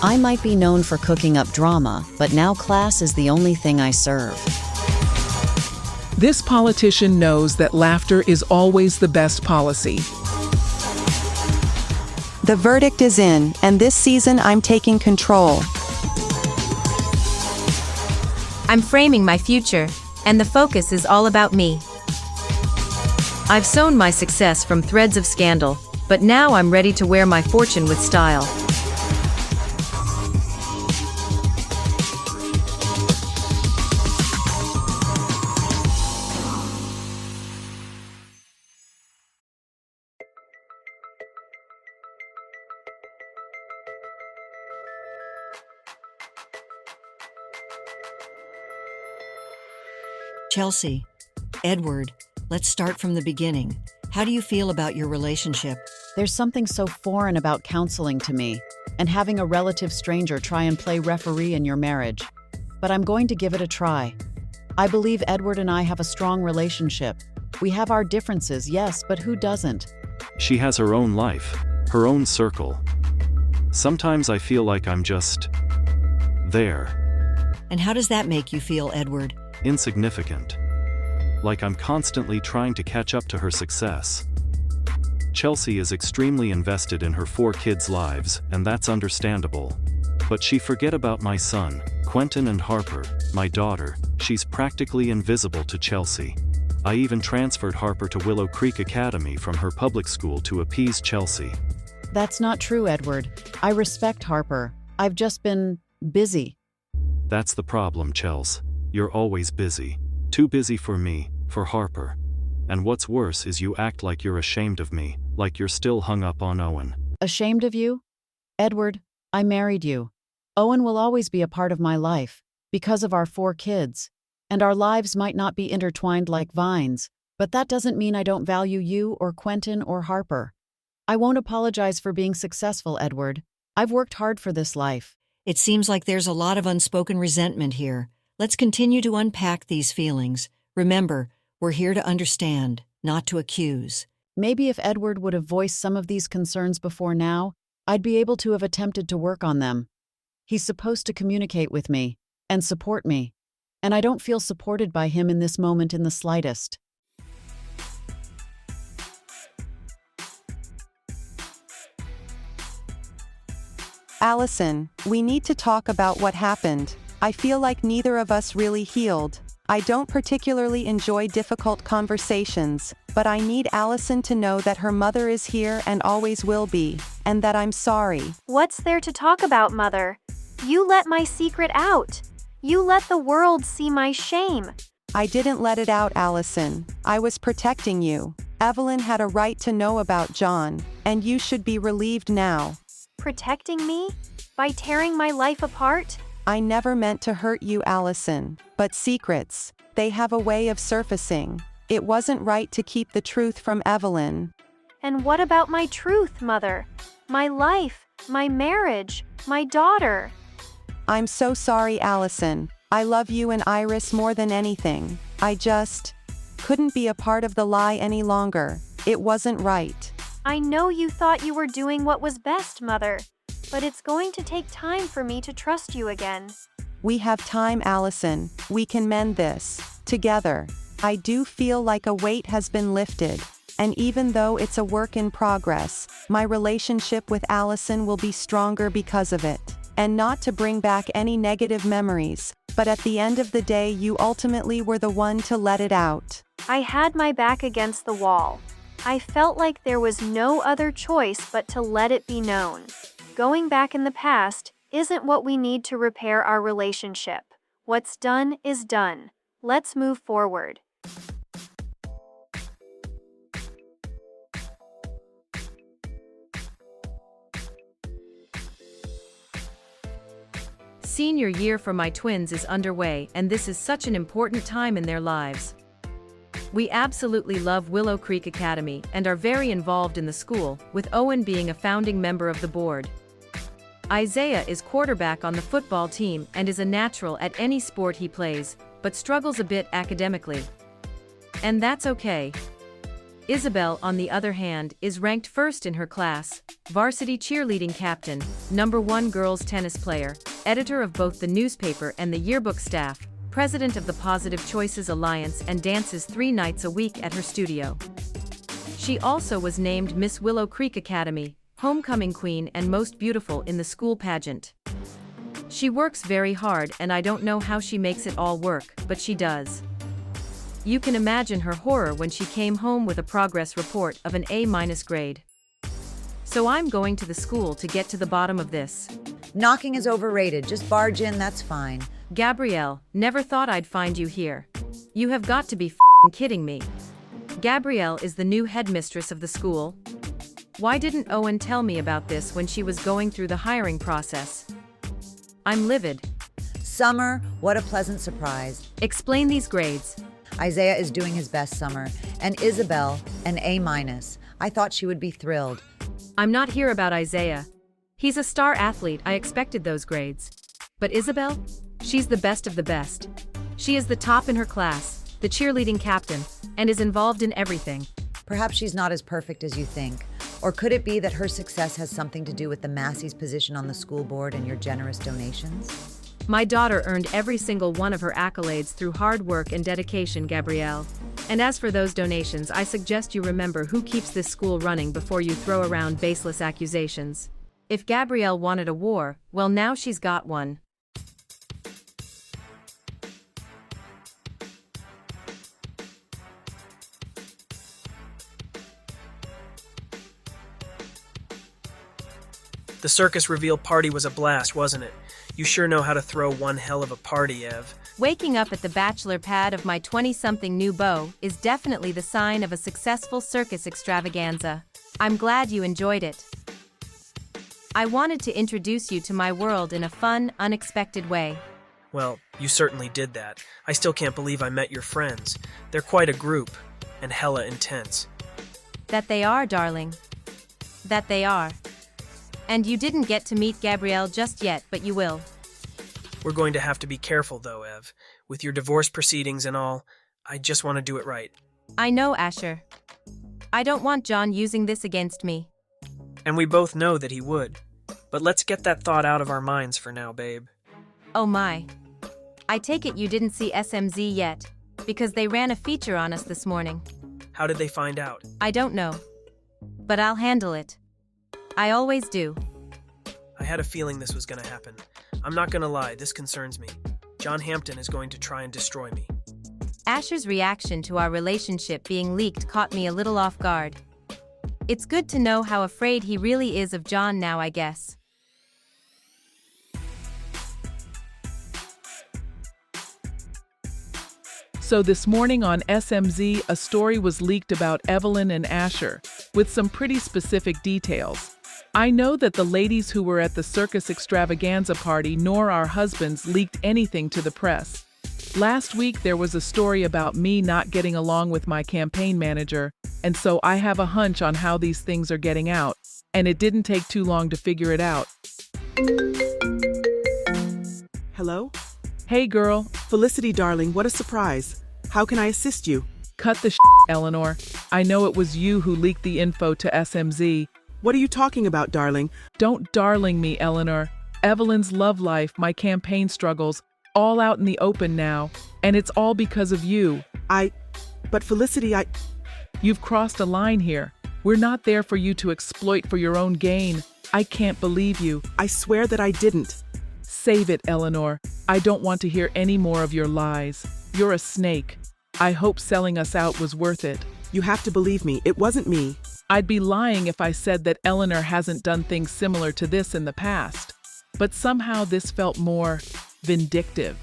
I might be known for cooking up drama, but now class is the only thing I serve. This politician knows that laughter is always the best policy. The verdict is in, and this season I'm taking control. I'm framing my future, and the focus is all about me. I've sown my success from threads of scandal, but now I'm ready to wear my fortune with style. Chelsea, Edward, let's start from the beginning. How do you feel about your relationship? There's something so foreign about counseling to me, and having a relative stranger try and play referee in your marriage. But I'm going to give it a try. I believe Edward and I have a strong relationship. We have our differences, yes, but who doesn't? She has her own life, her own circle. Sometimes I feel like I'm just there. And how does that make you feel, Edward? Insignificant. Like I'm constantly trying to catch up to her success. Chelsea is extremely invested in her 4 kids' lives, and that's understandable. But she forget about my son, Quentin, and Harper, my daughter. She's practically invisible to Chelsea. I even transferred Harper to Willow Creek Academy from her public school to appease Chelsea. That's not true, Edward. I respect Harper. I've just been busy. That's the problem, Chels. You're always busy. Too busy for me, for Harper. And what's worse is you act like you're ashamed of me, like you're still hung up on Owen. Ashamed of you? Edward, I married you. Owen will always be a part of my life, because of our 4 kids. And our lives might not be intertwined like vines, but that doesn't mean I don't value you or Quentin or Harper. I won't apologize for being successful, Edward. I've worked hard for this life. It seems like there's a lot of unspoken resentment here. Let's continue to unpack these feelings. Remember, we're here to understand, not to accuse. Maybe if Edward would have voiced some of these concerns before now, I'd be able to have attempted to work on them. He's supposed to communicate with me and support me, and I don't feel supported by him in this moment in the slightest. Allison, we need to talk about what happened. I feel like neither of us really healed. I don't particularly enjoy difficult conversations, but I need Allison to know that her mother is here and always will be, and that I'm sorry. What's there to talk about, Mother? You let my secret out. You let the world see my shame. I didn't let it out, Allison. I was protecting you. Evelyn had a right to know about John, and you should be relieved now. Protecting me? By tearing my life apart? I never meant to hurt you, Allison, but secrets, they have a way of surfacing. It wasn't right to keep the truth from Evelyn. And what about my truth, Mother? My life, my marriage, my daughter. I'm so sorry, Allison. I love you and Iris more than anything. I just couldn't be a part of the lie any longer. It wasn't right. I know you thought you were doing what was best, Mother. But it's going to take time for me to trust you again. We have time, Allison. We can mend this. Together. I do feel like a weight has been lifted. And even though it's a work in progress, my relationship with Allison will be stronger because of it. And not to bring back any negative memories, but at the end of the day you ultimately were the one to let it out. I had my back against the wall. I felt like there was no other choice but to let it be known. Going back in the past isn't what we need to repair our relationship. What's done is done. Let's move forward. Senior year for my twins is underway, and this is such an important time in their lives. We absolutely love Willow Creek Academy and are very involved in the school, with Owen being a founding member of the board. Isaiah is quarterback on the football team and is a natural at any sport he plays, but struggles a bit academically. And that's okay. Isabel, on the other hand, is ranked first in her class, varsity cheerleading captain, #1 girls tennis player, editor of both the newspaper and the yearbook staff, president of the Positive Choices Alliance, and dances 3 nights a week at her studio. She also was named Miss Willow Creek Academy, homecoming queen and most beautiful in the school pageant. She works very hard, and I don't know how she makes it all work, but she does. You can imagine her horror when she came home with a progress report of an A- grade. So I'm going to the school to get to the bottom of this. Knocking is overrated. Just barge in, that's fine. Gabrielle, never thought I'd find you here. You have got to be f***ing kidding me. Gabrielle is the new headmistress of the school. Why didn't Owen tell me about this when she was going through the hiring process? I'm livid. Summer, what a pleasant surprise. Explain these grades. Isaiah is doing his best, Summer. And Isabel, an A-. I thought she would be thrilled. I'm not here about Isaiah. He's a star athlete, I expected those grades. But Isabel? She's the best of the best. She is the top in her class, the cheerleading captain, and is involved in everything. Perhaps she's not as perfect as you think. Or could it be that her success has something to do with the Massey's position on the school board and your generous donations? My daughter earned every single one of her accolades through hard work and dedication, Gabrielle. And as for those donations, I suggest you remember who keeps this school running before you throw around baseless accusations. If Gabrielle wanted a war, well, now she's got one. The circus reveal party was a blast, wasn't it? You sure know how to throw one hell of a party, Ev. Waking up at the bachelor pad of my 20-something new beau is definitely the sign of a successful circus extravaganza. I'm glad you enjoyed it. I wanted to introduce you to my world in a fun, unexpected way. Well, you certainly did that. I still can't believe I met your friends. They're quite a group, and hella intense. That they are, darling. That they are. And you didn't get to meet Gabrielle just yet, but you will. We're going to have to be careful, though, Ev. With your divorce proceedings and all, I just want to do it right. I know, Asher. I don't want John using this against me. And we both know that he would. But let's get that thought out of our minds for now, babe. Oh my. I take it you didn't see SMZ yet, because they ran a feature on us this morning. How did they find out? I don't know. But I'll handle it. I always do. I had a feeling this was going to happen. I'm not going to lie, this concerns me. John Hampton is going to try and destroy me. Asher's reaction to our relationship being leaked caught me a little off guard. It's good to know how afraid he really is of John now, I guess. So this morning on SMZ, a story was leaked about Evelyn and Asher, with some pretty specific details. I know that the ladies who were at the circus extravaganza party nor our husbands leaked anything to the press. Last week there was a story about me not getting along with my campaign manager, and so I have a hunch on how these things are getting out, and it didn't take too long to figure it out. Hello? Hey girl. Felicity, darling, what a surprise. How can I assist you? Cut the Eleanor. I know it was you who leaked the info to SMZ. What are you talking about, darling? Don't darling me, Eleanor. Evelyn's love life, my campaign struggles, all out in the open now, and it's all because of you. But Felicity, You've crossed a line here. We're not there for you to exploit for your own gain. I can't believe you. I swear that I didn't. Save it, Eleanor. I don't want to hear any more of your lies. You're a snake. I hope selling us out was worth it. You have to believe me, it wasn't me. I'd be lying if I said that Eleanor hasn't done things similar to this in the past. But somehow this felt more vindictive.